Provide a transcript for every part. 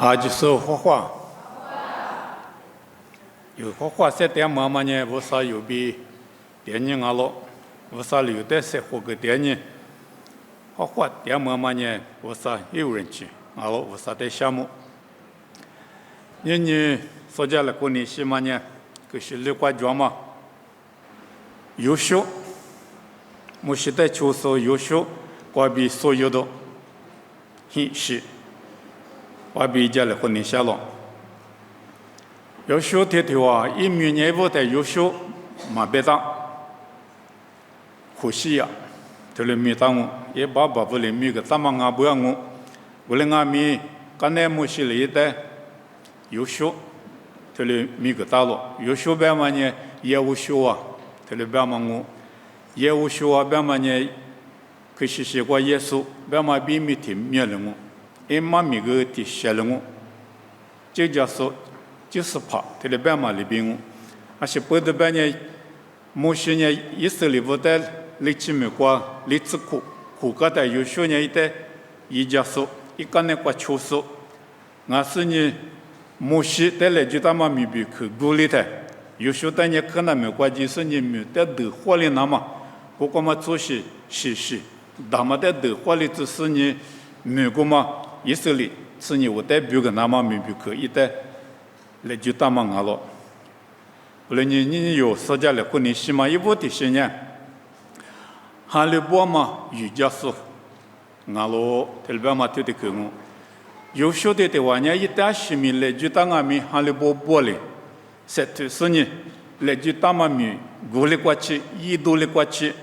就是画画，有画画在点妈妈呢，为啥有比电影啊咯？为啥有的是画个电影？画画点妈妈呢，为啥有人去？啊咯，为啥的项目？你所讲的过年西嘛呢？就是六块砖嘛，优秀，我现在就是优秀，我比所有的很是。我比家的婚礼下了，优秀的话，一米年我的优秀，马别当，可惜呀，这里米当我，也爸爸不里米个怎么俺不要我，我里俺米，刚才没事里的优秀，这里米个大了，优秀别嘛呢，业务秀啊，这里别嘛我，业务秀啊别嘛呢，可惜是过耶稣，别嘛比米提灭了我。因妈咪个的写了我，就叫说就是怕，这里边嘛里边我，而且不得半年，某些年以色列不得历史美国历史苦个的有些年一代，一家说一个人过秋说，俺是呢，某些带来就他妈咪比去鼓励的，有些代呢可能美国就是呢没得得活力那么，不过嘛做些是，他们的得活力只是呢美国嘛。以色列是你我代表个那么明白可以的，来就大忙啊了。后来你有国家来过年西嘛，一部的些年，哈利波嘛瑜伽书，啊咯，特别嘛对的个我，有晓得的话呢，一旦西面来就大俺们哈利波玻璃，实际是呢来就大嘛咪过来过去，一度来过去，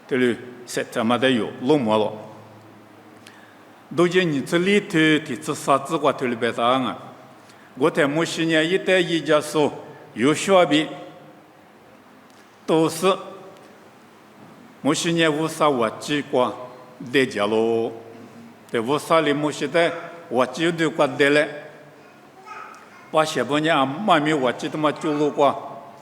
这里实际嘛得有落寞了。都见你这里头的这啥子话头里边答案啊？我在某些年一代一家说有小比，都是某些年无啥我记过得家咯，在无啥里某些代我记得过得嘞，把些半年妈咪我记得嘛就路过，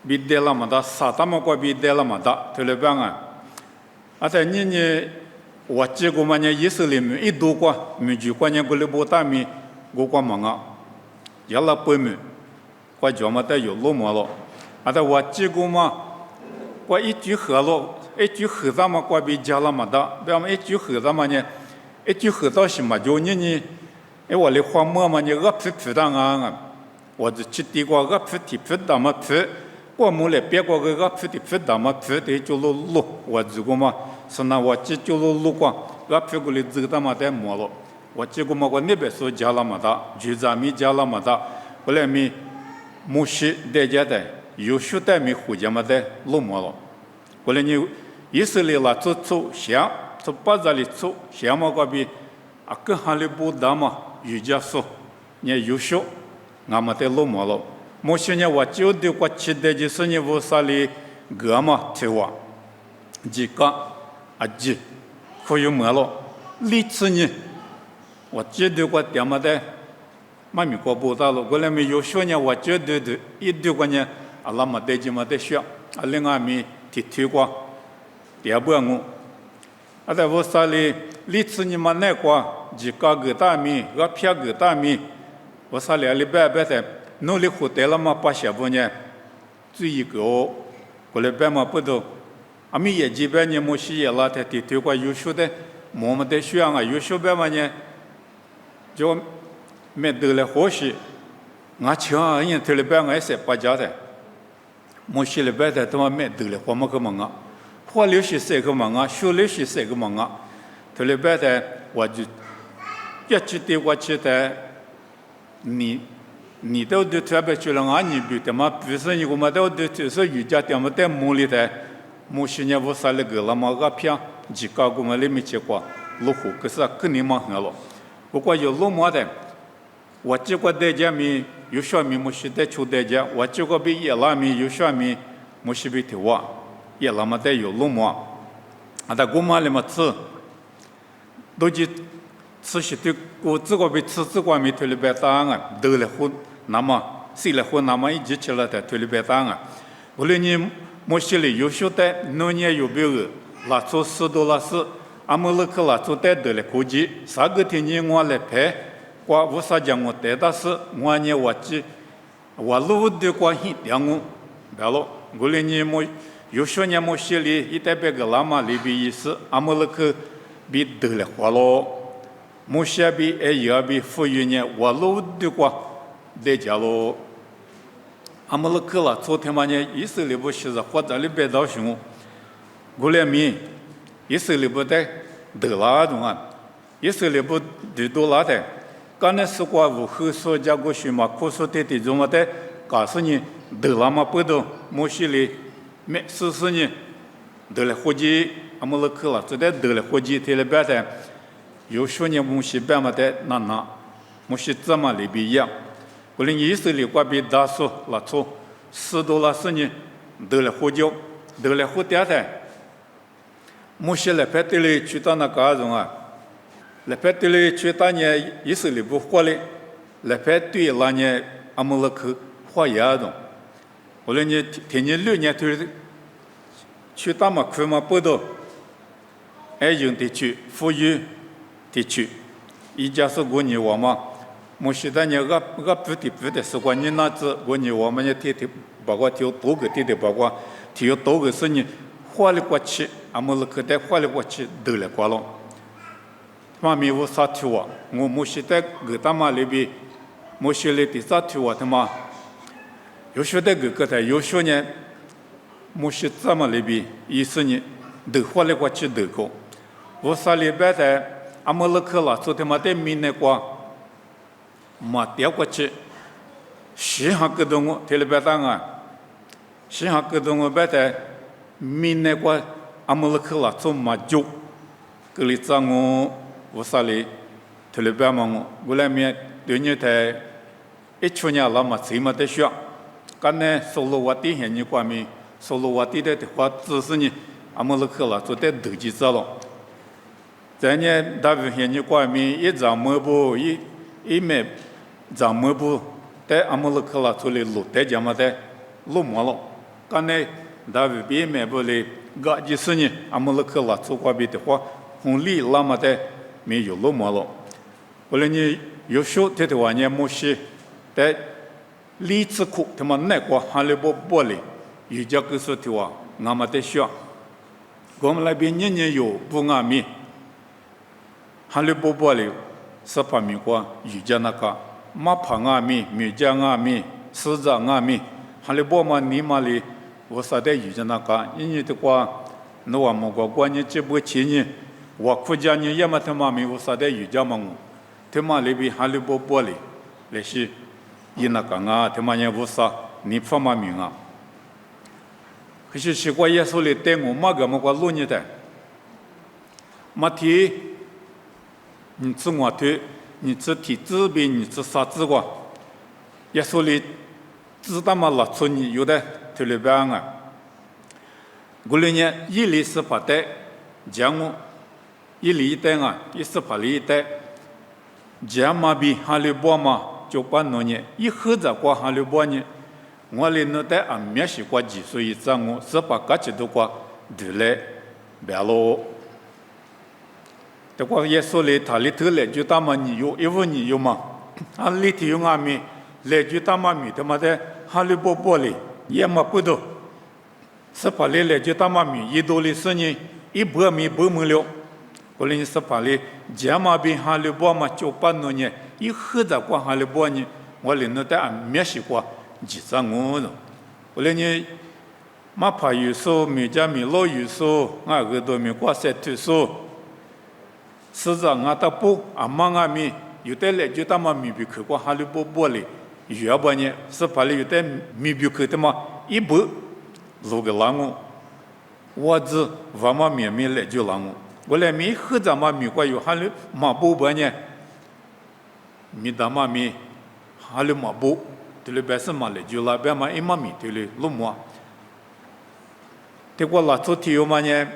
比得了嘛的，啥他们过比得了嘛的，头里边啊，而且你。我这个嘛呢，以色列人一多过，民族过年过来不打米，我过忙啊，要了不米，过节嘛得有落寞了，啊，但我这个嘛，过一句喝了，一句喝啥嘛过比家了嘛的，不要么一句喝啥嘛呢，一句喝到什么就呢，哎我的花馍嘛呢，我皮当啊，我就吃地瓜，我皮当嘛皮。我们来别个个皮的皮大嘛皮的就路，我这个嘛是那我这就路过，我皮个里这个大嘛带摸了，我这个嘛我那边说加了嘛的，就咱们加了嘛的，后来咪木西大家的有些代咪回家嘛的路摸了，后来你以色列啦走想从巴扎里走想嘛个比啊跟哈利波特嘛有家说，你有些俺们的路摸了。某些年我就对过去的就是你无啥里个嘛听话，几个啊几可以么了？历次呢，我绝对过点么的，妈咪过不到了。过来没有些年我绝对的一对过呢，啊那么得就么得学，啊另外咪提过，第二步我，啊在无啥里历次呢嘛那过几个个大米，个偏个大米，无啥里里白的。努力活得了嘛，把小朋友最一个，过来别嘛不都，俺们也基本呢，某些也拉他提过优秀的，我们的学啊，优秀别嘛呢，就没得了或许，俺强人头里边俺是不家的，某些里边的他妈没得了，我们个忙啊，花六十岁个忙啊，学六十岁个忙啊，头里边的我就一直对我觉得你都对特别去了啊！你比的嘛，比如说你我们都对就是瑜伽的嘛，在木里的，木些年我啥那个了嘛个片，几个我们里面去过，路虎可是肯定蛮好了。不过有路么的，我这个大家咪有小米木些在出大家，我这个比也拉米有小米木些比头啊，也拉么的有路么，啊，但我们里面吃，都就。吃些对我这个比吃这个米头里边大啊，得了混，那么谁了混，那么一起吃了的头里边大啊。无论你某些里有些的，农业有没有，那做10多了是，阿姆勒克拉做带得了估计，啥个天你我来拍，我无啥讲我带的是我呢我记，我路的过hin两我，别了，我来你么有些年么写里一代别个拉嘛里边意思，阿姆勒克比得了花咯，么写比也比富裕呢，我路的过得家咯。阿姆勒克拉昨天嘛呢，以色列不是在火灾里边倒熊，我来米。以色列不得得拉种啊，以色列不得多拉的，刚才是过无后所加过去嘛，可说的种嘛的，告诉你得拉嘛不得，莫西里没试试呢，得了火鸡，阿姆勒克了，这得得了火鸡，提了别的，有些年莫西别嘛的那，莫西怎么里边一样，我连以色列过比大数拉错，$10是呢，得了火酒，得了火点的。莫些来拍的嘞，去到那个种啊，来拍的嘞，去到呢以色列不火嘞，来拍对那呢阿姆勒克火牙种，后来呢天年6年对，去到嘛看嘛不到，爱情地区、富裕地区，一家是过年我嘛，莫些的呢个不的是过年那子过年我们呢天包括提多个天包括提多个是呢。花里过去，阿姆勒克在花里过去得了过了。妈咪我啥题哇？我莫是在个他妈里边，莫是里的啥题哇？他妈有些在个在有些呢，莫是怎么里边意思呢？得花里过去得过。我啥里边在阿姆勒克啦，昨天嘛在民那过，嘛掉过去，西汉个东我，提了别当啊，西汉个东我别在。民那个阿姆勒克拉做马脚，格里张我我啥哩，特别别忙我来面对你台一群人拉嘛谁嘛得学，刚才收入我底下你关面，收入我底的话只是呢阿姆勒克拉做的投机者了，在呢大部分你关面一张抹布一枚张抹布，在阿姆勒克拉做的路在讲嘛的路没了，刚才。大卫别买不来，个就是呢，阿姆勒克拉做过别的话，红利那么的没有那么了。后来呢，有时候这的话呢，某些在利兹库他们那个哈利波玻璃，有家个说的话，俺们得学。我们那边年年有不阿米，哈利波玻璃是把美国有家那个马帕阿米、米加阿米、狮子阿米，哈利波嘛尼玛里。我啥的遇见那个，因的话，那我们国你这不钱呢？我国家呢也没他妈没我啥的遇见嘛我，他妈那边哈利波玻璃，那些，伊那个啊，他妈也无啥，你发嘛名啊？可是西瓜耶稣里带我嘛个么个路呢的，马蹄，你吃我腿，你吃蹄子边，你吃啥子个？耶稣里知道嘛？拉出你有的。特别棒啊！过来呢，一里是把带，讲我一里一带啊，一是把里一带，讲嘛比哈利波嘛就把那呢，一合着过哈利波呢，我里那带俺面是过几岁以上我是把各级都过得来别喽。这个耶稣里他里头来就他妈你有，因为你有嘛，啊里头有俺们来就他妈咪他妈的哈利波玻璃。也嘛不多，是把里来就他妈米一多的事呢，一百米不没了。后来是把里加嘛比哈利波嘛就把那呢，一合着过哈利波呢，我里那在没习惯，几张我了。后来呢，马帕有说米加米老有说，俺个多米过塞推说，是着俺的不阿妈俺米有的来就他妈米比去过哈利波玻璃。要不呢，是把里有的米比克的嘛，一步路个浪我，我只我嘛面面来就浪我来米合着嘛米过有哈里马步不呢，米大嘛米哈里马步，对了白是嘛来就拉白嘛一嘛米对了路么，这个拉出体有嘛呢，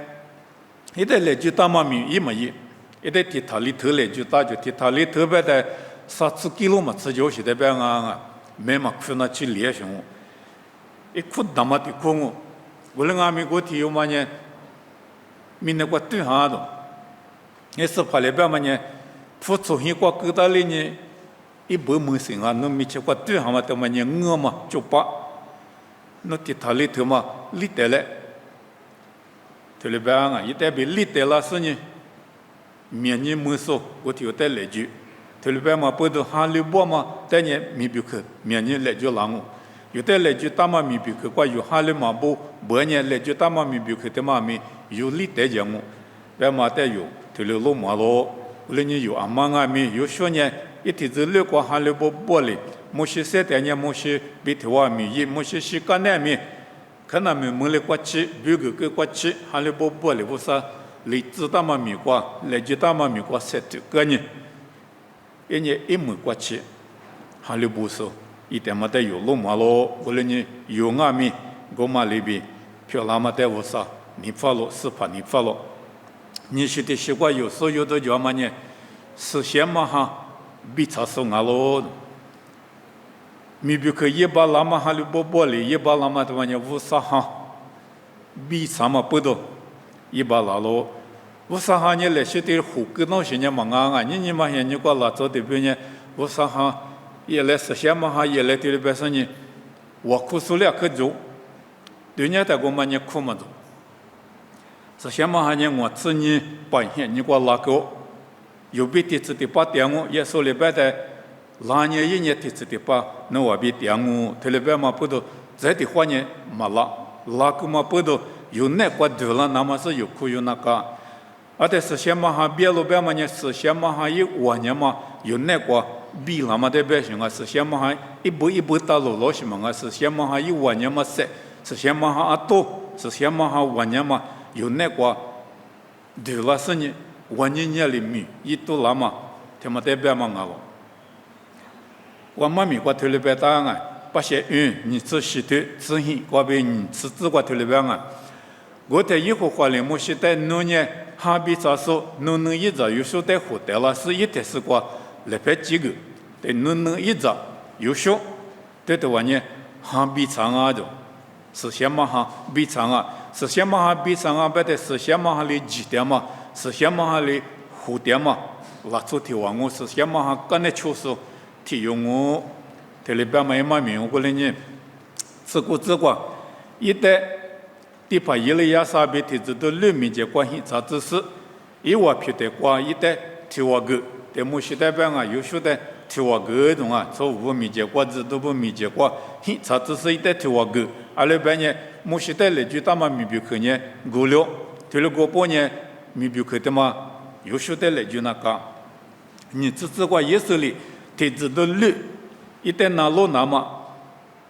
一代来就大嘛米一嘛一代提塔里头来就大就提塔里头白的。30 kilo 嘛，吃就是在边啊，没嘛去那去练上，一哭他妈的哭我，我那阿弥陀提有嘛呢，明那个对哈的，也是怕里边嘛呢，付出很过够大里呢，一百没行啊，侬没吃过对哈嘛，他嘛呢饿嘛就把，侬地头里头嘛立得来，头里边啊，一旦被立得了是呢，面呢没说，我就得来句，头里边嘛不都哈里波嘛，但呢没别去，面呢来句啷个？有的来句大嘛没别去，过有哈里嘛不，不呢来句大嘛没别去，他嘛没有立得讲我，边嘛得有。头里路马路，后来呢有阿妈阿妹，有说呢，一天子六个哈里波玻璃，某些三代呢，某些比头阿米一，某些是干那米，可能没没来过去，别个过去，哈里波玻璃不是，来知道嘛米瓜，来知道嘛米瓜三头个呢，一年一没过去，哈里波说，一点嘛得有路马路，后来呢有阿妹，我嘛里边，漂亮嘛得不是，你发了是怕你发了。你说的习惯有时候有的叫嘛呢，事先嘛哈，比查手牙咯。咪比克一把拉嘛哈里波玻璃，一把拉嘛的嘛呢乌沙哈，比查嘛不多，一把拉咯。乌沙哈呢来说的虎跟那些呢嘛啊，你嘛现你过拉做的边呢，乌沙哈也来事先嘛哈也来的边上呢，我苦手了可做，对呢在我嘛呢苦嘛做。是先嘛哈呢，我自己把现你过拉够，有比第次的把点我，也说里边的拉年一年第次的把，那我比点我，这里边嘛不都在的话呢，嘛拉够嘛不都有那个多了，那么是有苦有那个，而且是先嘛哈别路边嘛呢，是先嘛哈一晚年嘛有那个比那么的边上啊，是先嘛哈一步一步到路老什么啊，是先嘛哈一晚年嘛是先嘛哈多，是先嘛哈晚年嘛。有那个，对了是呢，我年里面一多了嘛，他们代表嘛我，我妈咪过头里边答案，不写你只是的只行，过边你只过头里边啊，我在以后话里莫是在农业哈比咋说，农一直有时候在后代了，是一天是过来拍几个，在农一直有时对的话呢，哈比长啊就，是先嘛哈比长啊。是先嘛哈比上啊，不得是先嘛哈里几点嘛，是先嘛哈里5点嘛，拉出去往我是先嘛哈干那确实提用我，这里边嘛也蛮明过来呢，这个，一旦地方一类亚沙比提子都里面结关系啥子事，一我皮的话一旦提我个，在某些代表啊，有些的提我个种啊，从无米结瓜子都不米结瓜，啥子事一旦提我个，阿拉边呢。某些代来就他们米比克呢，过了，对了过半年米比克的嘛，有些代来就那个，你只管也是里，提子的路，一旦拿路那么，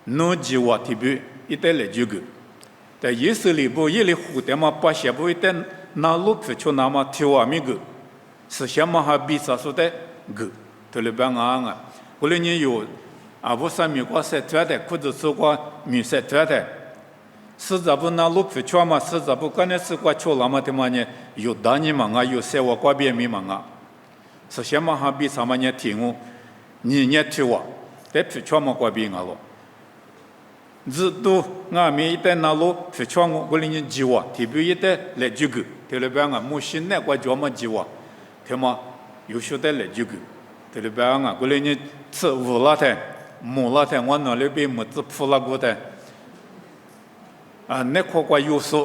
弄几瓦提比，一旦来就个，但也是里不一里湖的嘛，把些不一旦拿路出去那么提瓦米个，是先嘛还比啥说的个，对了边啊，后来你有啊，不是米瓜塞出来的，或者是瓜米塞出来的。是咋不拿路出去嘛？是咋不干那是过去了嘛？的嘛呢？有大年嘛啊，有三万过边米嘛啊。是先嘛哈比啥嘛呢？听我，你呢听我，在出去嘛过边啊咯。只都俺们一旦拿路出去我，我领你几万，特别一旦来几个，特别边啊，莫新那过叫嘛几万，他嘛有晓得来几个，特别边啊，我领你吃五拉台、木拉台，我那里边么子铺拉过的。啊，那块块有时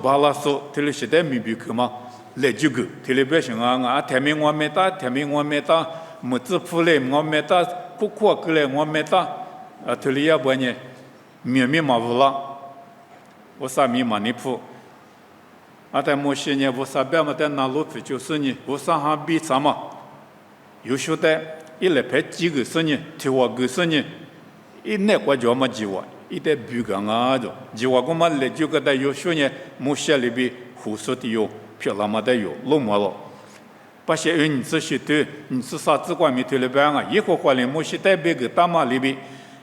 巴拉手，特别现在米比克嘛，来几个，特别别像啊，天明我没打，么子铺来我没打，苦过来我没打，啊，特别要不呢，面嘛不啦，我啥米嘛你铺，啊，但某些呢，我啥别嘛在拿路费就是呢，我啥还比啥嘛，有时的，一来拍几个是呢，提我个是呢，一那块叫嘛几万。一代比个啊着，就我嘛来就个的有些呢，某些里边胡说的有，漂亮嘛的有，弄嘛了。把些你这些对，你是啥子关面对了边啊？一个话呢，某些代表个大马里边，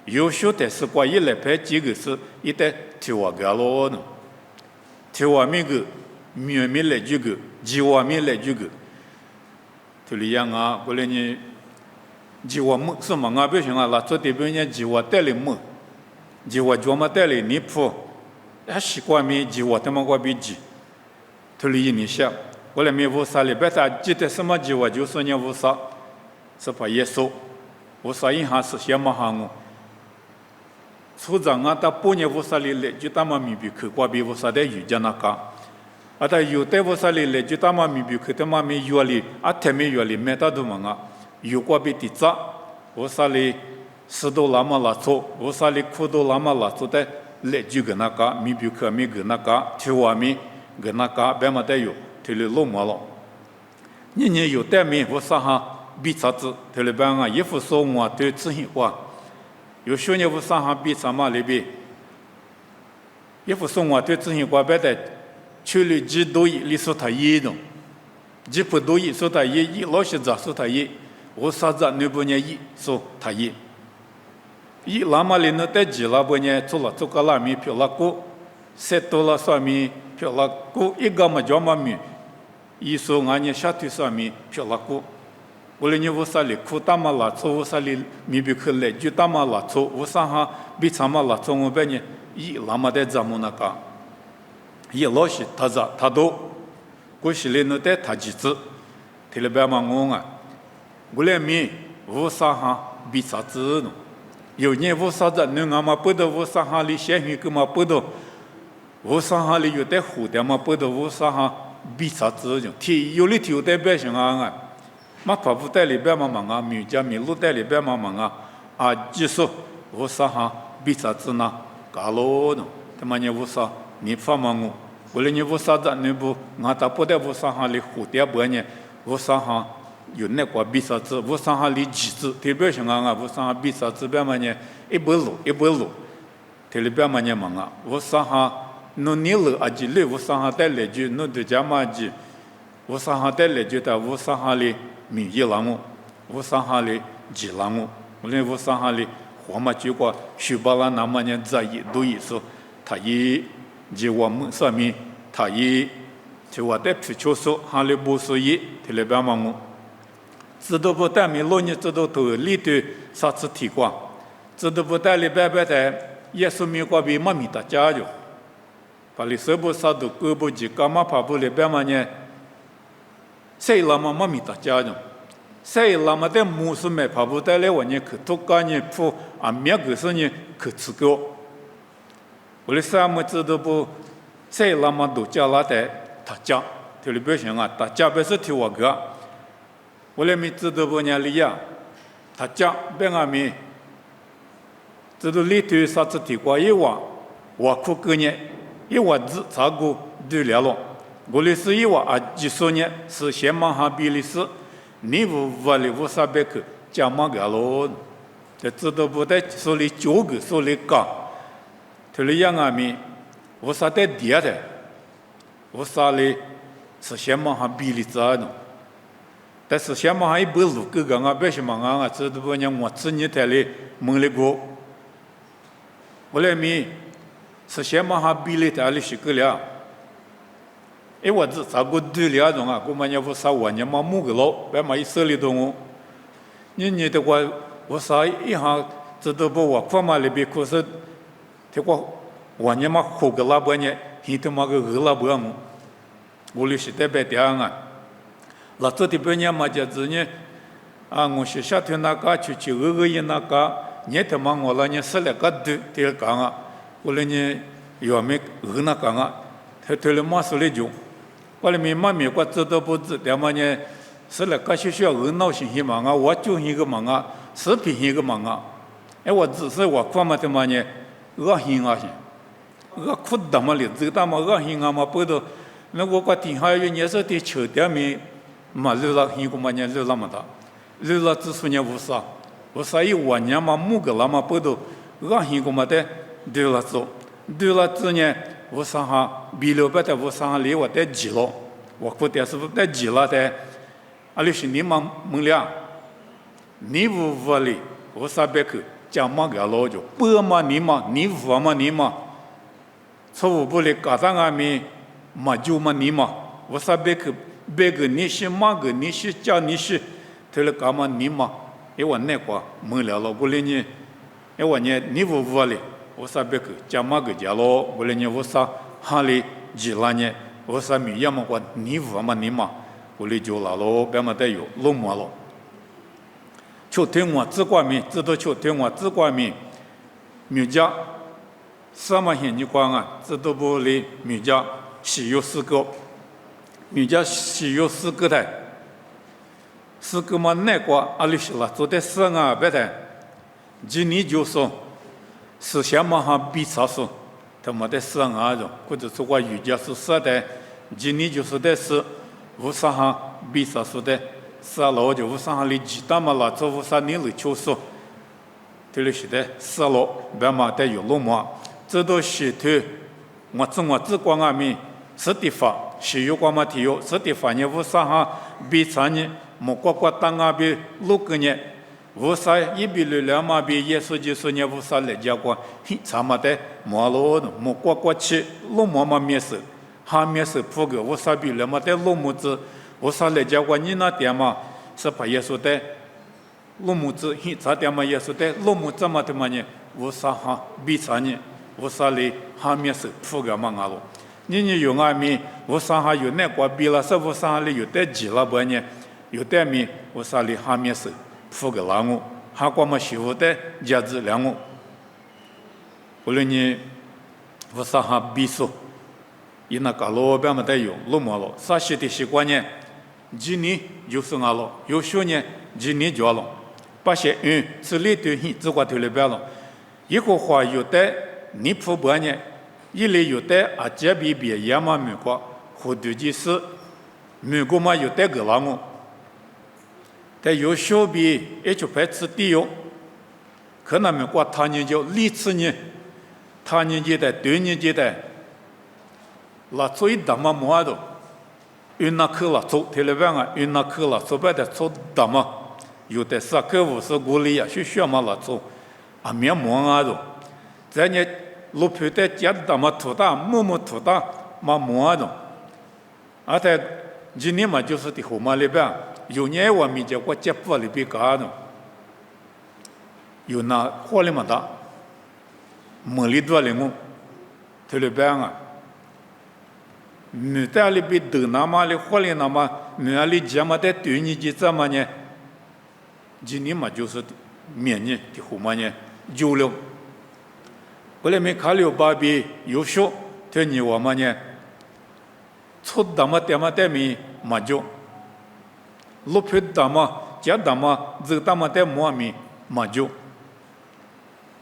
有些的是关一来拍几个是一代提我个咯呢，提我面个面来就个，几万面来就个，对了样啊，过来呢，几万么是嘛啊？不行啊，那做这边呢，几万带来么？几万专门带来你铺，还习惯没几万他们过比几，头里一年下，我来没无啥哩，别他记得什么计划就说你无啥，是怕耶稣，无啥影响是先么行我。处长啊，他半年无啥哩来，就他妈咪比去过比无啥的有家那个，啊他有的无啥哩来，就他妈咪比去他妈咪有哩，啊他咪有哩，没他都忙啊，有过比地扎，无啥哩石头那么拉粗，无啥哩苦头那么拉粗的来就个那个，咪比去咪个那个，听话咪个那个，别么的有，他哩落寞了，你有的咪无啥哈比啥子，他哩别啊，衣服说我对自己话。有些人无啥哈比什么里边，也不说我对自己过别的，去了几多亿，你说他一种，几不多亿说他一，老些子说他一，我啥子你不念一说他一那么里呢在几了不念做了做个拉米票了过，塞多了上面票了过，一个么叫么米，一说俺呢下头上面票了过。我来你无啥哩苦大嘛拉错，无啥哩米比去来就大嘛拉错，无啥哈比啥嘛拉错，我别呢一那么的咱们那个，一老是他咋他都，过去嘞那在他几次，提了别嘛我啊，我来米无啥哈比啥子呢？有年无啥子，你俺嘛不得无啥哈哩咸鱼个嘛不得，无啥哈哩有的苦的嘛不得无啥哈比啥子呢？提有哩提有的别想啊。嘛跑步在里边嘛忙啊，米家米路在里边嘛忙啊，啊，技术无啥哈比啥子呢？搞咯呢，他妈你无啥，你发嘛我来你无啥子，你不，俺打不得无啥哈哩蝴蝶不呢？无啥哈有那个比啥子？无啥哈哩机子，特别像啊，无啥哈比啥子边嘛呢？一步路，特里边嘛呢忙啊，无啥哈，侬你了啊，几里无啥哈带来就侬对家嘛几，无啥哈带来就他无啥哈哩。米一郎我，无啥哈哩几郎我，我连无啥哈哩活嘛就过许巴拉那么年在意都意思，他一就我们上面他一就我在皮球说哈哩不说一，他那边嘛我，知道不带米老年知道头里头啥子提过，知道不带里边边的耶稣米过比妈咪大家就，把里手部啥都胳膊肌干嘛跑步里边嘛呢？谁那么妈咪大家呢？谁那么的木是没跑步带来我呢？去土干呢铺啊，面个是呢去吃个。我的啥么知道不？谁那么都叫拉的他家，这里不行啊，他家不是听我个。我来没知道不呢？里呀，他家别个没知道里头啥子提过一话，我苦个呢，一话子查过对了了。我的是一话啊，几十年是先忙哈比利时，你无里无啥别去讲嘛个咯，这知道不得手里九个手里讲，他里样啊咪无啥得跌的，无啥哩是先忙哈比利时呢，但是先忙哈一本路个个啊，别什么啊，知道不呢？我自己台里蒙里过，我来咪是先忙哈比利台里是个了。我只查过对了种啊，我们也不啥玩意嘛木个咯，别嘛一手里头我，你的话我啥一下知道不我放嘛里边可是，这个玩意嘛好个拉不呢，现在嘛个拉不我里是代表的啊，那这的边呢嘛就是呢，啊我是夏天那个去一那个，你他妈我了呢是那个对讲啊，我了呢要没那讲啊，他了嘛手里就。我里面妈咪我知道不知道嘛呢？是那个学校闹心些忙啊，我就一个忙啊，视频一个忙啊。我只是我看嘛的嘛呢，恶心啊些，苦的嘛哩，这大嘛恶心啊嘛不都？那我听下有年是的秋天面嘛流浪一个嘛呢流浪嘛的，流浪只说呢无啥一万年嘛木个了嘛不都恶心个嘛的流浪走，流浪之呢。我上哈比了不得，我上哈离我在急了，我估计是不在急了的，阿里是你们俩，你无里，我啥别去讲嘛个老就，不嘛你嘛，你无嘛你嘛，错误不里嘎上阿咪嘛就嘛你嘛，我啥别去别个你是嘛个你是叫你是，他了干嘛你嘛，我那个没了了不里呢，我呢你无里。我啥别个讲嘛个家咯，为了你我啥哈里几拉呢？我啥米要么我你无嘛你嘛，我哩就老咯，别么得有落寞咯。就听我自挂面，这都就听我自挂面，米家什么现你光啊，这都不哩米家喜有四个，米家喜有四个的，四个嘛那个阿里是啦，做的生啊别的，今年就说，思想嘛哈比啥说。他没得生啊种，或者说话语家是说的，今年就是的是，无啥哈比啥说的，啥老就无啥哈哩鸡蛋嘛啦，做无啥年里就说，这里是的，啥老别嘛得有落寞，这都是头，我自光阿面，实地法是有光嘛提有，实地法呢无啥哈比啥呢，莫瓜当啊比六个呢。无啥一比两嘛比耶稣就是呢无啥来讲过，咱们的马路莫过去路马嘛面是，哈面是铺个无啥比两嘛的路木子，无啥来讲过你那点嘛是把耶稣的路木子，咱点嘛耶稣的路木子嘛的嘛呢，无啥哈比啥呢，无啥哩哈面是铺个嘛阿路，你有阿米无啥哈有那个比了是无啥哩有的几了不呢，有的米无啥哩哈面是。付给老我，还光么媳妇的价值两我，无论你无啥哈比数，伊那个老板么得有路么了，啥些的习惯呢？今年就是俺了，有些年今年就了，把些这里头只管头里边了，一个话有的你普遍呢，一类有的啊这边也嘛美国，或者就是美国嘛有的个老我。但有小比也就白吃地哟，可能美国他年就历次呢，他年纪的对年纪的，那做一大嘛么子，有那去了做，特别晚啊，有那去了做白的做大嘛，有的是50公里啊，需要嘛了做，啊面么啊子，在呢路边的家大嘛土大，土大嘛么子，而且今年嘛就是的后嘛里边。有年我们叫我接不里边搞的，有那火里么大，门里多里我，特别办啊。你在里边等那么里火里那么，你那里接么在对你去怎么呢？今年嘛就是明年的后么呢就了。后来没考虑把边有说，对你我们呢，出那么点么点米嘛就。路皮大嘛，家大嘛，这大嘛在磨米嘛就，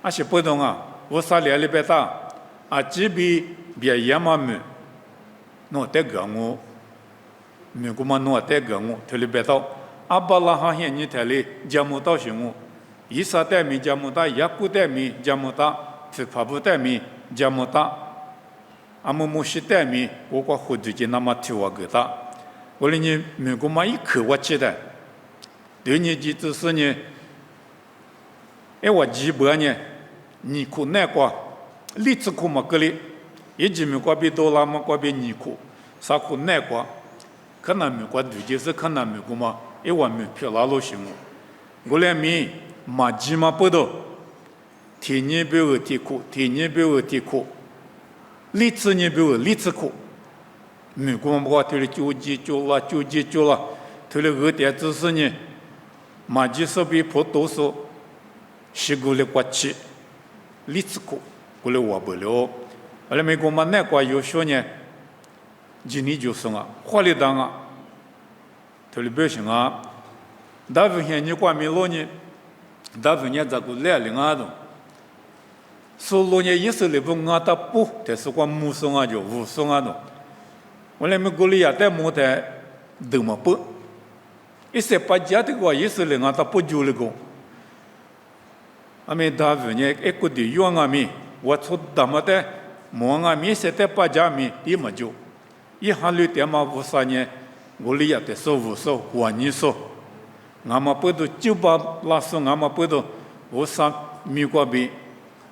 啊是不同啊，我啥里里边大，啊这边别也嘛米，弄得个我，米个嘛弄得个我，这里边到，啊巴拉哈现你这里家木到什么，一啥带米家木大，一股带米家木大，是怕不带米家木大，啊么是带米，我个胡子就那么提我个大。我哩你美国嘛一口我记得，对你几只是呢？哎，我基本呢，你苦那个，荔枝苦嘛个哩，一几美国比多啦嘛，个比你苦，啥苦那个，可能美国对就是可能美国嘛，哎我们漂拉路行，我俩米嘛鸡嘛不多，天年比我天苦，天年比我天苦，荔枝年比我荔枝苦。美国嘛，头里纠结了，头里二点知识呢，马吉手比普多数，西古里过去，荔枝苦，过来我不了，而美国嘛那个有些呢，今年就是啊，火力大啊，头里不行啊，大部分你挂米罗呢，大部分这个来领啊的，所罗呢意思里不啊的不，但是光木松啊就无松啊的。我来美国里也在木的都么不，一些把家的话也是另外他不就了个，阿弥陀佛呢，一个的用阿弥，我出大么的，莫阿弥现在把家弥也么就，一下里点嘛无啥呢，我里也得说无说，我你说，俺们不都就把拉说俺们不都无啥米过比，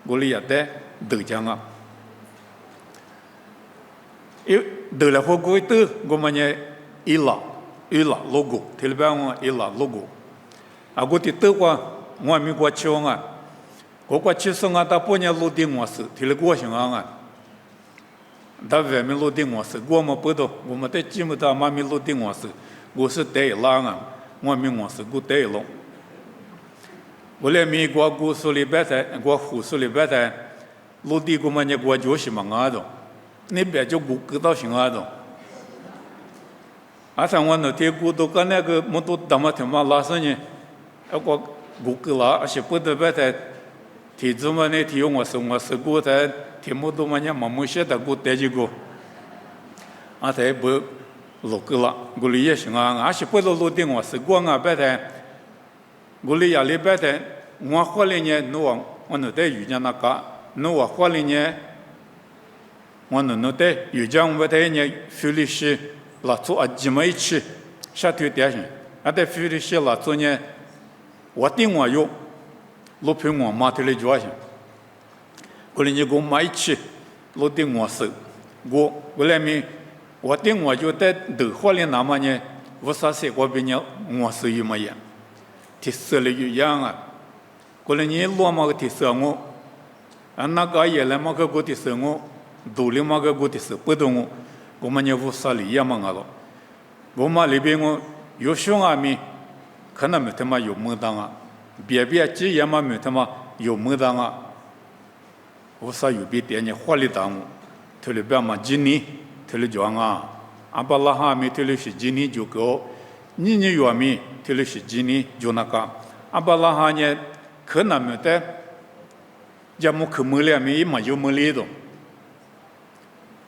我里也得都讲啊。得了后过得我们呢伊拉 logo 特别我伊拉 logo 啊我的得过我咪过去啊我过去生啊他不呢路的我是特别过行啊他外面落定我是，我们不懂，我们在节目他妈咪落定我是，我是带狼啊，我们我是我带龙。我来美国故事里边在，我胡说里边在，落地我们呢我就是嘛阿种，那边就我知道行阿种。阿三我那天古都跟那个么都他妈他妈拉生呢，我个啦，而且不得别在，提子嘛那提用我是过在。题目都嘛呢，冇写得过带几个，啊，才不录个了，我理也行啊，是不录的我是光啊，白的，我理也里白的，我花了呢，我那在遇见那个，我花了呢，我那在遇见我在呢，菲律宾拉做啊，几么一起，下头点心，啊，在菲律宾拉做呢，我定我有，录屏我妈头来做行。过来你给我买一起，落定我手，我来面，我定我就在头花里那么呢，我啥事我比你我手有么样，提色了一样啊。过来你落么个提色我，啊那个也来么个个提色我，肚里么个个提色不懂我们呢无啥理样么个了，我们里边我有兄啊咪，可能没他妈有门当啊，别几也么没他妈有门当啊。我啥有别点呢？花里当我，头里边嘛今年头里讲啊，阿巴拉哈咪头里是今年就够，你原咪头里是今年就那个，阿巴拉哈呢可能没得，要么可没了咪嘛就没了的。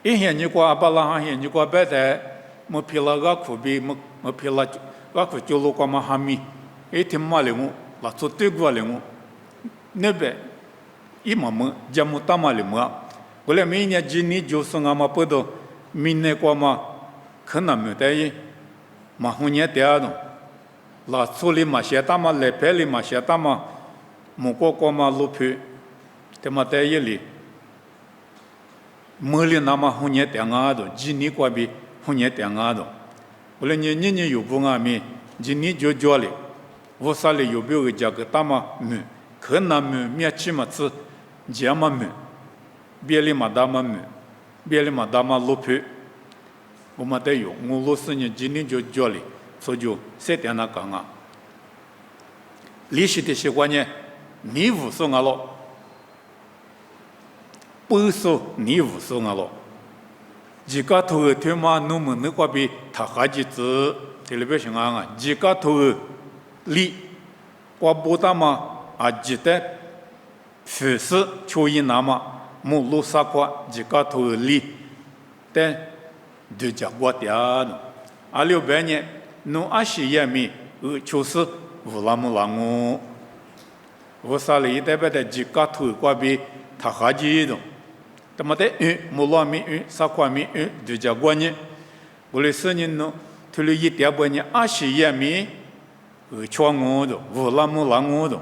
一现你过阿巴拉哈现你过别的，没皮拉个苦比没皮拉个苦就路过嘛哈咪，一天嘛了我，拉做对过了我，那边。一毛么，家么大嘛了么？过来明年今年就是俺们不到，明年过嘛，可能没得伊，嘛后年第二种，拉处理嘛些大嘛来排里嘛些大嘛，么过嘛路皮，他妈在一里，没里那么后年第二种，今年过比后年第二种，过来年有不俺们，今年就叫哩，我啥里有没有价格大嘛没，可能没面起嘛子。家嘛没，别里嘛大嘛没，别里嘛大嘛路皮，我们得有，我老师呢今年就教哩，所以就7点那讲啊。历史的习惯呢，你无所谓了，不说你无所谓了，自家头天嘛弄么那个比他还几子，这里边想啊，自家头里，我不大嘛啊记得。凡是求因那么目录啥个自家头里，但就讲过的啊，2600年侬阿西也米就是无那么让我啥里代表的自家头过比他还几种，那么的木拉米啥个米就讲过呢，我的生人侬头里一点半年阿西也米瞧我的无那么让我的。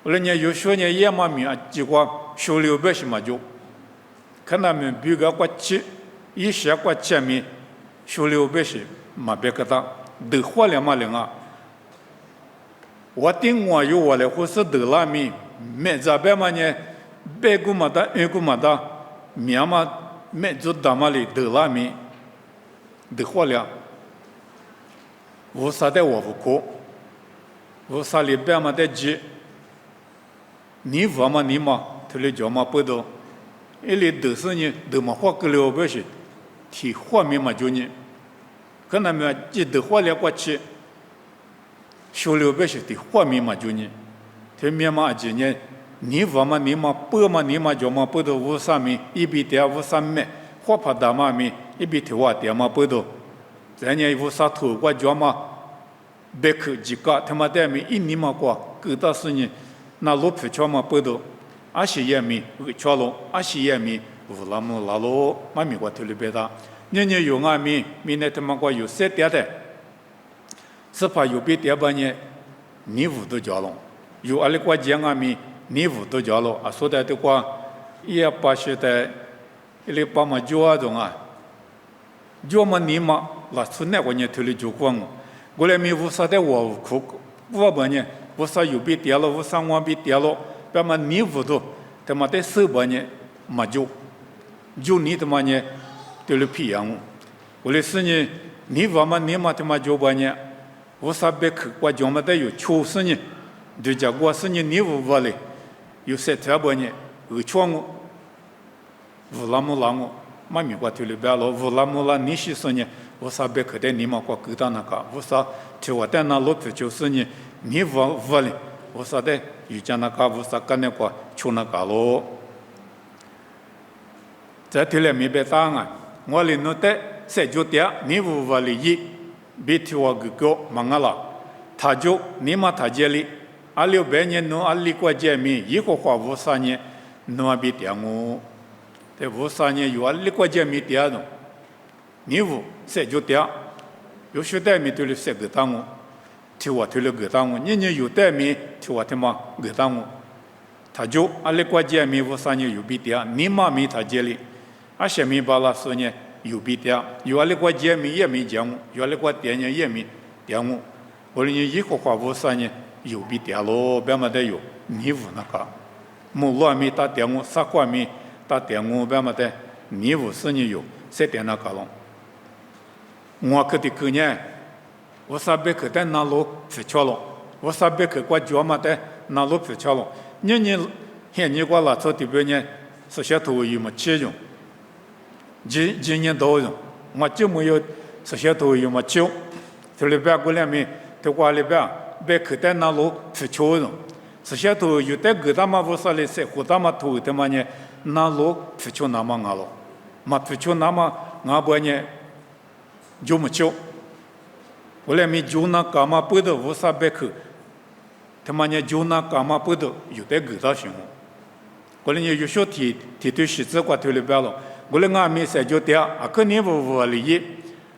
后来呢，有些人也嘛米啊，结果修600些嘛就，可能们比个过去，一些过去米修600些嘛别个他，都花了嘛啊，我定我有我来或是得了米，没这边嘛呢，别个嘛的，个嘛的，面嘛没做大嘛里得了米，都花了，我啥的我不过，我啥里边嘛的急。你话嘛你嘛，他来叫嘛不到，一来都是呢，都嘛花个600些，提画面嘛就呢，可能嘛记得花了过去，修600些的画面嘛就呢，他面嘛就呢，你话嘛你嘛不嘛你嘛叫嘛不到53米，一比点53米，花帕大嘛米，一比头话点嘛不到，咱呢53头过叫嘛，别去几个他妈的米一年嘛过，够大是呢。那路皮桥嘛不到，阿西也米桥路，阿西也米乌拉姆拉路，嘛米过头里边的，年有阿米，明年他妈过有7点的，是怕有别点半年，你五都交了，有阿里过讲阿米，你五都交了，啊说的的话，也把些的，一里把嘛交啊种啊，交嘛你嘛，那出那个年头里就光，过来米五啥的我苦，我半年。我啥有别点了，我啥我别点了，别嘛你糊涂，他妈的手把呢嘛就，就你他妈呢，对了皮样，我的是呢，你娃嘛你嘛他妈就把呢，我啥别去过讲嘛得有秋是呢，对家过是呢你无话嘞，有些条把呢，窗我，无拉木拉我，嘛咪过对了别了，无拉木拉你是说呢，我啥别去的你嘛过给到那个，我啥就我在那路子就是呢，你无嘞，我啥的有家那个我啥干那个秋那个咯。在这里面别打啊！我里弄的谁就点你无法理解，别听我个忙了，他就你嘛他这里，阿六百年弄阿里国见面，一个话无啥年，弄阿别点我，这无啥年有阿里国见面点弄，你无谁就点，有些代面对了谁个当我，听我对了个当我，人家有代面听我他妈个当我，他就阿里国见面无啥年有别点，你嘛没他这里。阿些米巴拉说呢，有比点，有阿里个见面也没讲我，有阿里个点呢也没点我，我哩一个话无啥呢，有比点咯，别么得有，你无那个，木罗米打点我，啥瓜米打点我，别么得，你无是你有，谁点那个咯？我可的去呢，我啥别去在那路飞桥了，我啥别去过脚嘛的那路飞桥了，你现你过拉车这边呢，是些头有么钱用？今年多用，我就没有这些都有么久，这里边过两面，这瓜里边别去在那路去求用，这些都有的给他们不是来说，给他们投的嘛呢，那路去求那么阿了，嘛去求那么阿不呢，就没求，过两面就那干嘛不得无啥别去，他们呢就那干嘛不得有的给他行，过两年有些提对实质瓜头里边了。我嘞俺们在就点，啊，可你不理解，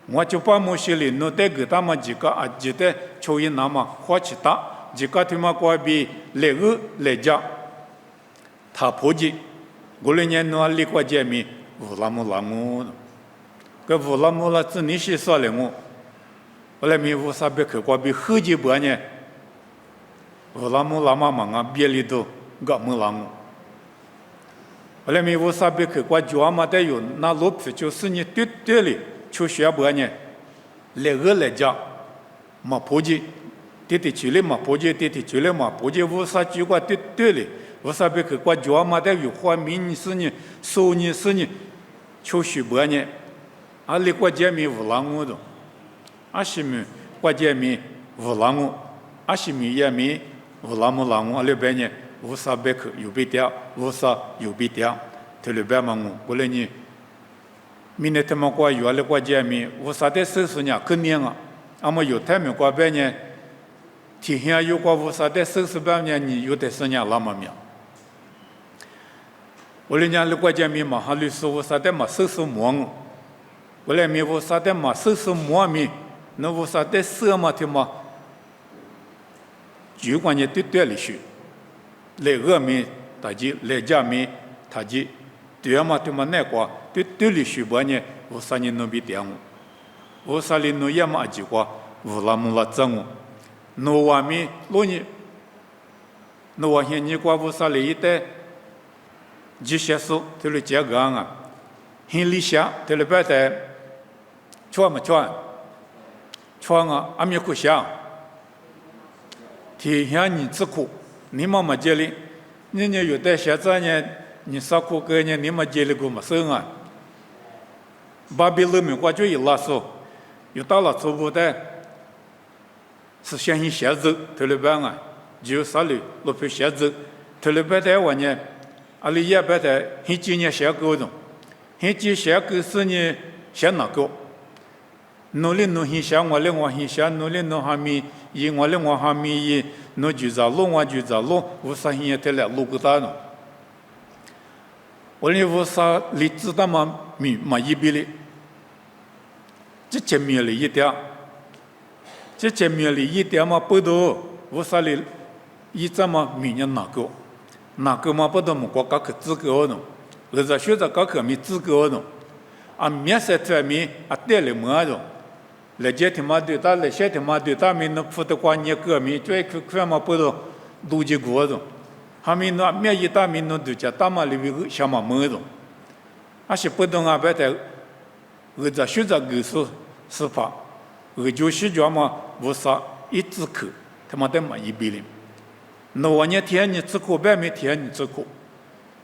我就把某些人弄得给他们几个啊，记得抽烟那么花起大，几个他妈过比来个来家，他普及，我嘞年弄里国见面，乌拉木拉木，个乌拉木拉子你是说嘞我来面乌啥别去过比后几百年，乌拉木拉嘛嘛啊，别里头个木拉木。后来没我啥别去过脚嘛得有那路皮就是你对里去学不呢，来个来家，嘛普及，对去了嘛普及，对去了嘛普及，我啥去过对里，我啥别去过脚嘛得有花名是呢，收呢是呢，去学不呢，阿里国家没无浪我的，阿西米国家没无浪我，阿西米也没无浪么浪我，阿里边呢。无啥别去有别点，无啥有别点，这里边嘛我来你，明天他们过有了过见面，无啥的事情呢？肯定啊，俺们有他们过半年，提前有过无啥的事情半年，你有的事情那么面。我来讲了过见面嘛，哈律师无啥的嘛事情忙，我来面无啥的嘛事情忙面，那无啥的事嘛他妈，就关键对里去。来个面，他就来家面，他就对嘛对嘛那个对里学半年，我啥人能比点我啥人能也嘛几个，我拉木拉整我，那外面老你，那外面你个我啥里一代，几些数，这里讲个啊，很理想，这里边在，穿嘛穿啊，阿弥陀想，天下你自苦。你妈妈这里，人家有的现在呢，你啥苦个呢？你妈这里个么生啊？巴比伦美国就一拉手，有到了初步的，是相信写字，特别办啊，就啥里落去写字，特别办的话呢，阿里也办的，很几年写过的，很几写过是呢写哪个？努力努很写，我哩我很写，努力努还没一，我哩我还没一。no 就在路，我就在路，我啥现在来路个大呢？我哩我啥离子弹嘛嘛一比哩，这前面哩一点，这前面哩一点嘛不多，我啥哩一怎么明年哪个嘛不多么国家去资格呢？而且学者高科没资格呢，啊面色方面啊带来么子？来这天嘛对他，来些天嘛对他们那负责管你个米，最快嘛不都都结果的，他们那面一大民那对家大嘛里边想嘛么子，阿是不懂啊，别的，在学着艺术司法，就是叫嘛，无啥一直口，他妈的嘛一比零。那我呢天你吃苦，别没天你吃苦。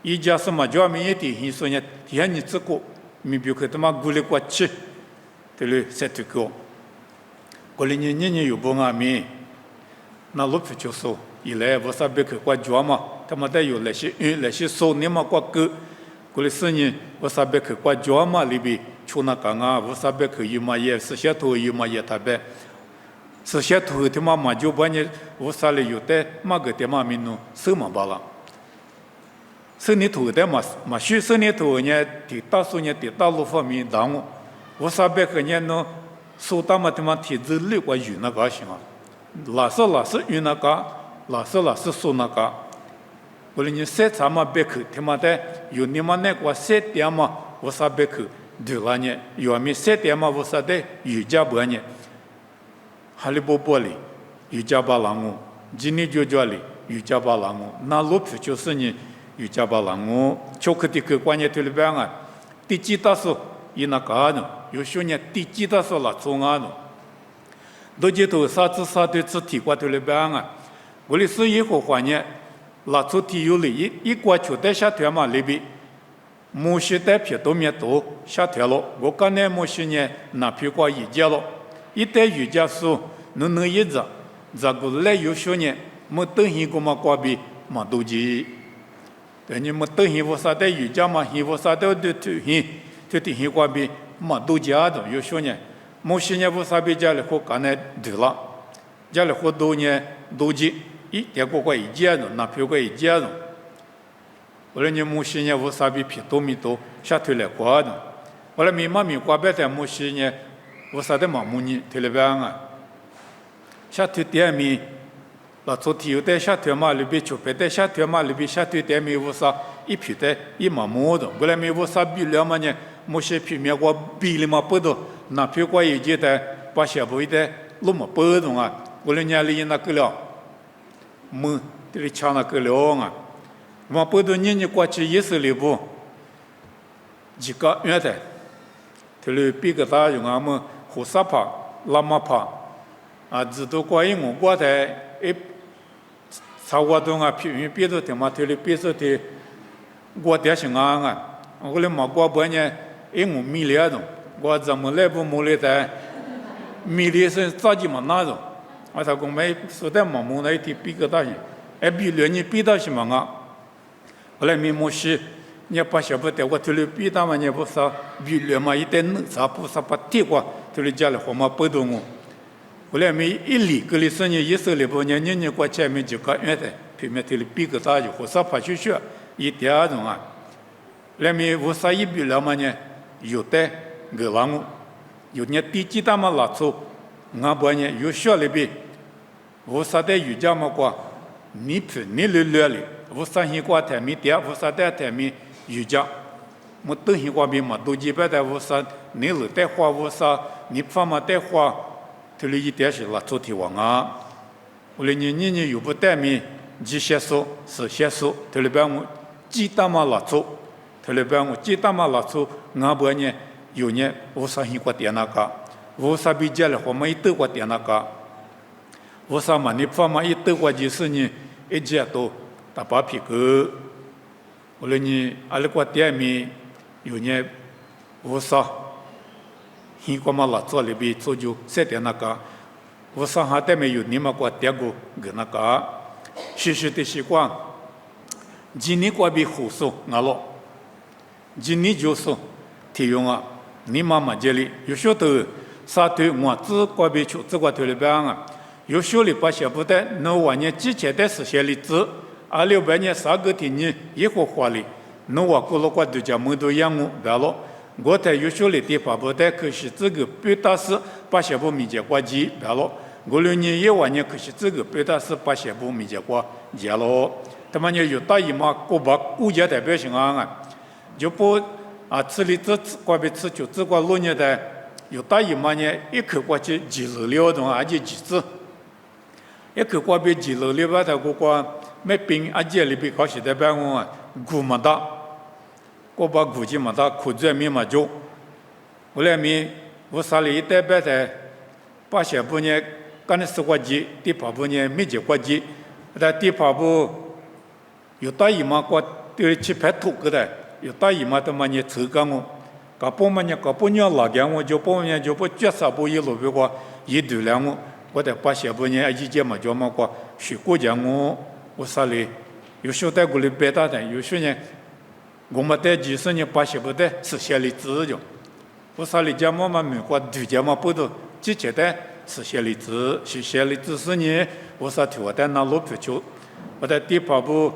一家什么叫没一点，你说呢天你吃苦，没比可他妈鼓励过去，对了，才这个。过来你有不阿弥，那路不就说，一来无啥别去过叫嘛，他妈的有那些说你嘛过个，过来是呢，无啥别去过叫嘛里边。出那个啊，无啥别可以嘛也，是些头有嘛也特别，是些头他妈嘛就把你无啥哩有的嘛个的嘛民奴什么罢了，是你头的嘛许是你头呢，的大数呢的大陆方面当我，无啥别个呢喏，苏大嘛他妈体制里过有那个行啊，老是有那个，老是说那个，过来你谁他妈别个他妈的有你妈那个谁的嘛无啥别个。对了呢，有没些点嘛？我说的有家不呢？哈利波波里有家巴郎哦，今年就叫里有家巴郎哦，那路皮就是呢有家巴郎哦，巧克力个关键对了边啊，第几大数伊那个呢？有些呢第几大数了中啊呢？都记头啥对字体过对了边啊，我的是以后换呢，拉出体有里一过去在下头嘛里边。木西代表都面多下条了，我刚才木西呢，那批过瑜伽了，一旦瑜伽书能一直，这个来有些呢，没等一个嘛挂比嘛都记，但你没等一个啥的瑜伽嘛，一个啥的就一挂比嘛都记的，有些呢，木西呢不啥比家里和刚才对了，家里和多呢都记，一点个瑜伽的，那批个瑜伽的。我来你木西呢，我啥比皮多米多下头来挂的。我来米挂别在木西呢，我啥的嘛木呢，头来边啊。下头点米，那昨天有的下头嘛里边就别的下头嘛里边下头点米我啥一皮的一毛毛的。我来我啥比了嘛呢？木西皮面我比了嘛不多，那皮挂一节的把小布的那么不动啊。我来家里那个了，么这里抢那个了啊。我不多年过去也是里不，几个月的，这里比个大用俺们胡沙帕、拉马帕，啊，知道关于我的一，超过东啊，比如的嘛，这里比如的，我的是啊，我来马过半年，我米了种，我怎么来不米了的，米了是早就嘛那种，我他讲没说的嘛，木那一天比个大些，比了你比到什么啊？后来没西，你把小不带我这里比他们也不少，比了嘛一点能啥不啥把地瓜这里家里活嘛不动我。后来没一里个里生意一手里不年过前面就个月的，平面这里比个大就或啥怕去学一点儿种啊。来没无啥一比了嘛呢？有的个让我，有呢第几大嘛拉出，俺不呢有学里边，无啥的瑜伽嘛过，你略里。无啥人过台面点，无啥在台面瑜伽，我等人过面嘛，都基本的无啥，你路带花无啥，你方嘛带花，这里一点是拉出题王啊。我来你有不带面，几些数是些数，这里边我几大嘛拉出，这里边我几大嘛拉出，俺不呢有呢无啥人过点那个，无啥比较了，我们一斗过点那个，无啥嘛你方嘛一斗过就是呢一节都。大把皮革，我来你阿里个店面有呢，无啥，你干嘛拉做里边做就设点那个，无啥哈店面有你们个店个个那个，学的习惯，今年过比胡说那了，今年就是体用啊，你妈妈这里有晓得，啥对我只过比出这个头里边啊，有晓得把小不得，那晚年之前的实现例子。600年3个天呢，一个花里，侬我过了过度讲么都养我，完了，我在有些里地方不但可惜这个表达是把小部民间过节，完了，我6年1万年可惜这个表达是把小部民间过节了，他们呢有大姨妈过把国家代表性啊，就不啊这里这过别吃就这个6年的有大姨妈呢一口过去几十了种而且几次，一口过别几十了吧，他过。没病，阿姐里边搞些在办公啊，古么大，过把估计嘛，他苦在面嘛就，后来面我啥里一代白的，把些不呢，干的是国际，第八不呢没结国际，但第八不有大姨妈过对去拍土个的，有大姨妈的嘛呢抽干我，搞不嘛呢搞不呢老干我就不呢就不绝杀不一路别过一度两我的把些不呢一节嘛就嘛过学过讲我啥里有时候在过里白大的，有时呢。我们在几十年把些不的是写里字就，我啥里讲嘛美国对讲嘛不都直接的是写里字，是写里字是呢，我啥听我在那路不就，我在第八部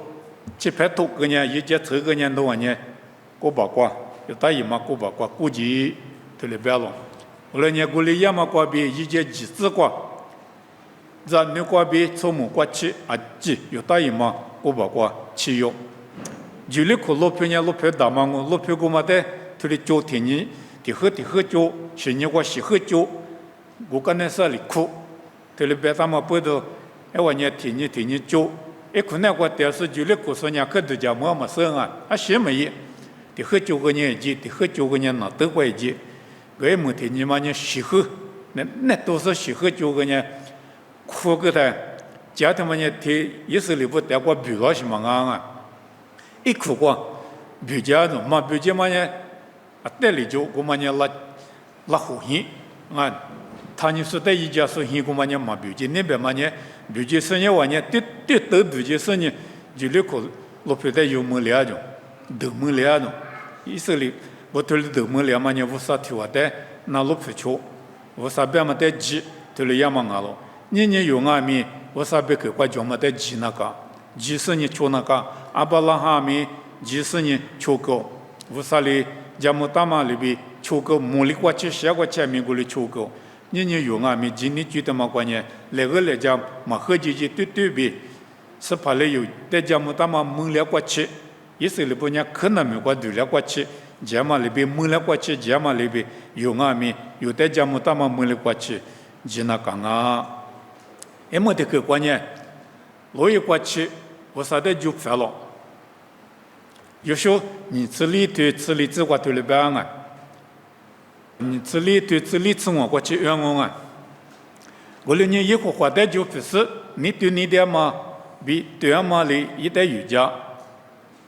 去拍图个呢，一节这个呢都完呢，过八卦，有大姨妈过八卦，估计都里边了，后来呢过里也嘛过比一节几字过，咱那过比从木过去啊几有大姨妈过八卦去用。就里可路票呢，路票大嘛，我路票过嘛的，他的交天呢，的喝酒，是你我是喝酒，我跟那啥里哭，他的别他嘛不都，哎我呢天呢酒，哎可能我但是就里可说呢，可都讲么生啊，啊什么嘢，的喝酒个年纪，的喝酒个年哪得过一节，个么天呢嘛呢喜喝，那都是喜喝酒个呢，哭个的，家他们呢提一时里不得过比较什么啊。一哭过，比较的嘛，比较嘛呢，啊，代理就我们呢拉后hin，啊，他你说的一家说hin，我们呢嘛比较那边嘛呢，比较生意话呢，对都比较生意，就那个老皮的有么了种，都么了种，意思里我对里都么了嘛呢，我啥听话的，那老皮球，我啥边嘛的急，对里也嘛阿了，你有阿米，我啥别个怪叫嘛的急那个。几十年求那个阿巴拉哈米几十年求个，乌萨里加木达玛里边求个，莫里过去下过前面过里求个，你有阿米今年觉得嘛关键，那个来讲嘛和姐姐对比，是怕了有在加木达玛蒙了过去，意思里不呢可能没过对了过去，加嘛里边蒙了过去，加嘛里边有阿米有在加木达玛蒙了过去，只那讲啊，也没得个关键，罗一过去。我啥的就烦了，有时候你自己对自己自我对了办啊，你自己对自己自我过去冤枉啊，我了你以后活的就不是你对你的嘛比对俺嘛里一代瑜伽，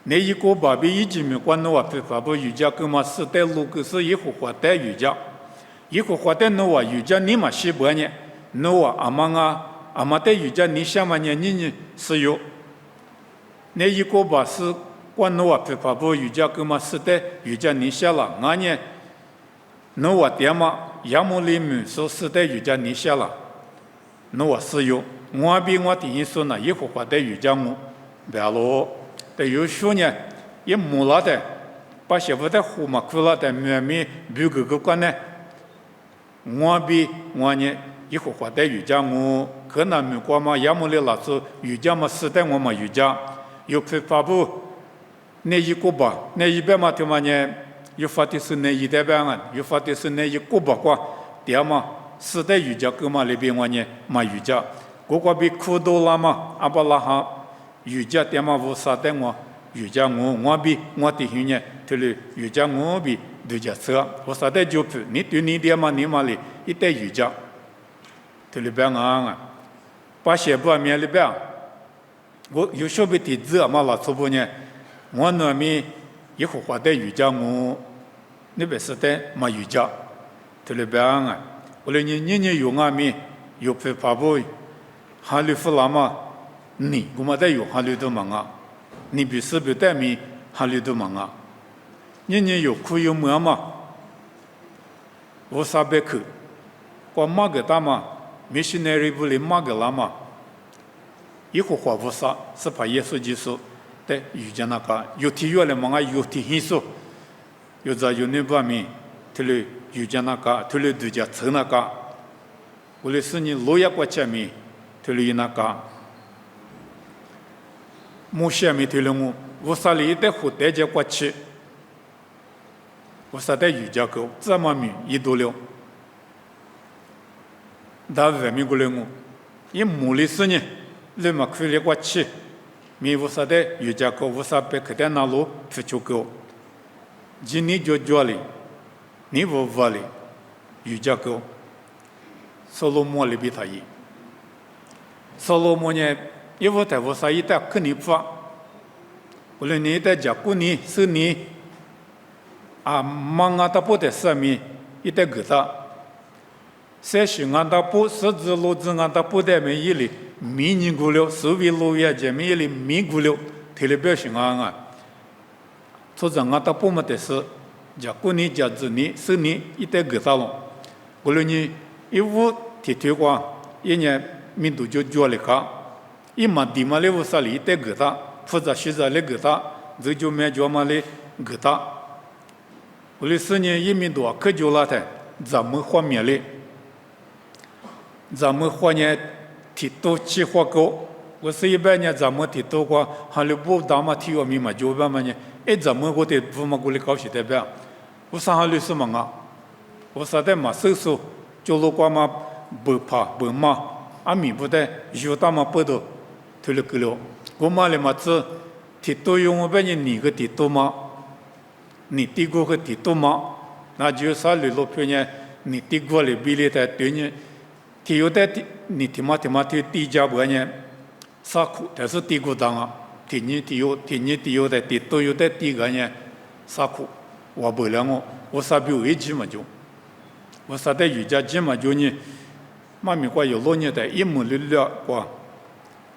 你一个把比一几米关的话不发布瑜伽跟嘛是代路个是以后活的瑜伽，以后活的那话瑜伽你嘛西伯呢，那话阿妈的瑜伽你想嘛呢你是有。那一个把是关诺瓦不发布瑜伽跟嘛是的瑜伽你下了，俺呢，诺瓦点嘛亚木里面说是的瑜伽你下了，诺瓦是有，我比我第一说呢，一会儿的瑜伽我，别了，但有时候呢，也没了的，把媳妇的胡嘛哭了的，没比个关呢，我比我呢。一会儿的瑜伽我可能没过嘛，亚木里老师瑜伽嘛是的我嘛瑜伽。有发布那一个吧，那一边嘛，他们呢，有发的是那一代边啊，有发的是那一个吧，quoi，第二嘛，是的瑜伽跟嘛那边我呢，嘛瑜伽，我比苦多了嘛，阿巴拉哈瑜伽点嘛，我啥的我瑜伽我比我弟兄呢，这里瑜伽我比对家车，我啥的就不，你对你点嘛，你嘛里一代瑜伽，这里边啊，把鞋布面里边。我有时候被地址嘛老粗不呢，我那边一会儿的瑜伽我那边是的嘛瑜伽，这里边啊，我来年有阿面有被发布，哈利弗拉嘛，你我们在有哈利都忙啊，你比是比带面哈利都忙啊，年有苦有忙嘛，我啥别去，我马个大嘛，missionary 不里马个拉嘛。一会儿不杀，是把耶稣基督的瑜伽那个有体育了嘛？有体hình数，有在有那方面，他的瑜伽那个，他的瑜伽车那个，我的是你路亚过前面，他的那个，木下面他的我啥里的火带着过去，我啥的瑜伽课这么米一多了，但外面过来我，也木里是呢。那么可以过去，没有啥的瑜伽课，无啥别去的那路去求个，今年就做哩，你不发哩，有这个，所罗门里边他伊，所罗门呢，因为他我啥一代肯定发，无论你在家过年是年，啊，忙啊，他不得上面一代给他。在寻安达布十字路子安达布的面一里，米尼古了，所谓路也前面一里米古了，特别表寻安啊。做这安达布么的是，家过年家子年是年一代给他了。无论你一屋提推过，一年民族就做了卡，一嘛地嘛里屋啥里一代给他，负责学啥里给他，这就没做嘛里给他。无论是年一民族可就那台，咱们画面里。咱们花年提多计划高，我是一般年咱们提多过，还有不大嘛提我们嘛就办嘛呢？哎，咱们我得不嘛过来搞些代表，我上还有什么啊？我啥的嘛搜索，就路过嘛不怕不嘛，阿米不得有大嘛不得，推了个了，我嘛嘞嘛子提多用我半年你个提多嘛，你提过个提多嘛，那就啥里路票呢？你提过了比例在对呢？提有的你提嘛提低价不呢？啥苦？但是低过当啊，提你提有的提都有的低个呢，啥苦？我不了我啥比危机嘛就，我啥的瑜伽机嘛就呢，妈咪话有老年的一模了话，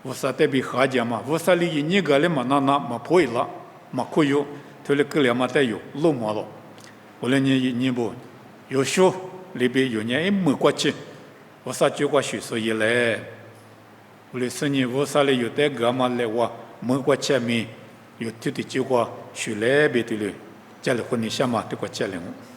我啥的比下家嘛，我啥里你个嘞嘛那嘛破了，嘛可有，头里个了嘛得有落寞了，我来你不有学里边有年一模过去。我啥就过学所以来，我来生意我啥嘞有的个嘛来我没过前面有丢的就过学来别的嘞，家里婚礼下嘛都过家里我。